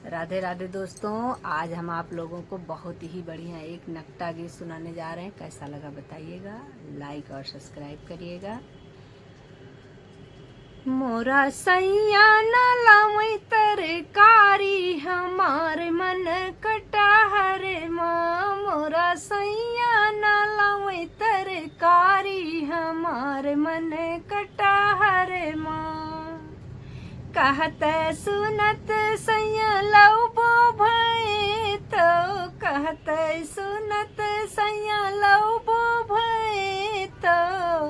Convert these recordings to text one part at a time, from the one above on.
राधे राधे दोस्तों, आज हम आप लोगों को बहुत ही बढ़िया एक नकटा गीत सुनाने जा रहे हैं। कैसा लगा बताइएगा, लाइक और सब्सक्राइब करिएगा। मोरा सैया न लावई तरकारी, हमार मन कटहर माँ। मोरा सैया न लावई तरकारी, हमार मन कटहर माँ। कहत सुनत सैया लौबो भय तो, कहत सुनत सैया लौबो भय तो।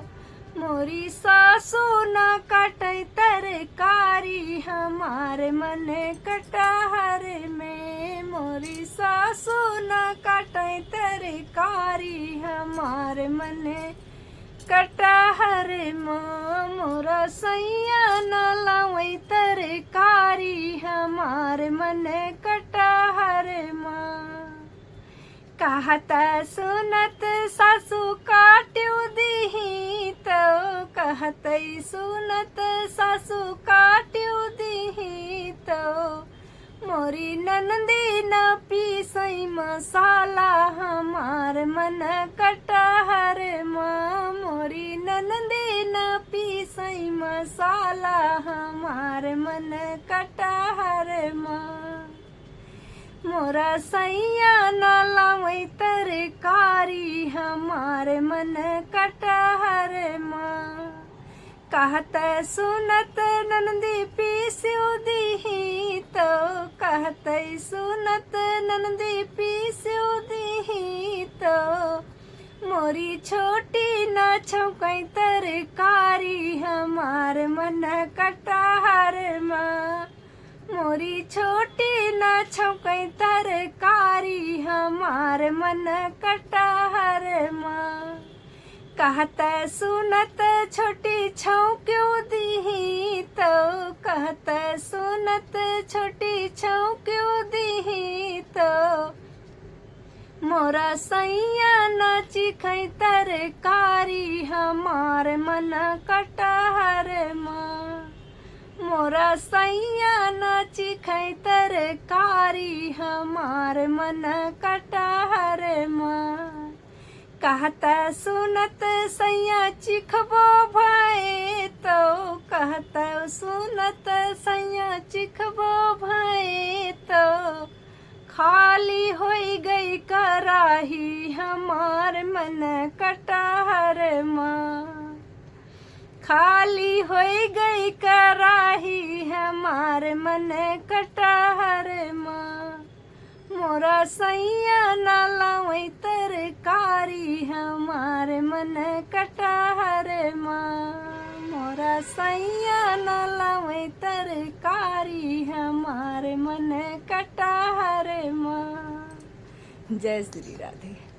मोरी सासु न काटै तरकारी, हमार मन कटहर में। मोरी सासु न काटै तरकारी, हमार मन कटहर माँ। मोरा सैया न लावई तरकारी, हमार मन कटहर माँ। कहत सुनत सासु काट्यू दीही तो, कहत सुनत सासु काट्यू दीही तो। मोरी ननदी न पीसई मसाला, हमार मन कटहर माँ। मोरी ननदी न पीसई मसाला, हमार मन कटहर माँ। मोरा सैया न लावई तरकारी, हमार मन कटहर माँ। कहत सुनत ननदी पीस्यू दीही तो, कहत सुनत ननदी पीस्यू दीही तो। मोरी छोटी न छौकै तरकारी, हमार मन कटहर माँ। मोरी छोटी न छौकै तरकारी, हमार मन कटहर माँ। कहत सुनत छोटी छौक्यू दीही तो, कहत सुनत छोटी छौक्यू दीही तो। मोरा सैया न चिखै तरकारी, हमार मन कटहर माँ। मोरा सैया न चिखै तरकारी, हमार मन कटहर माँ। कहत सुनत सैया चिखबो भय तो, कहत सुनत सैया चिखबो भय तो। खाली होई गई कराही, हमार मन कटहर माँ। खाली होई गई कराही, हमार मन कटहर माँ। मोरा सैया न लावई तरकारी, हमार मन कटहर माँ। मोरा सैया न लावई तरकारी, हमार मन कटहर माँ। जय श्री राधे।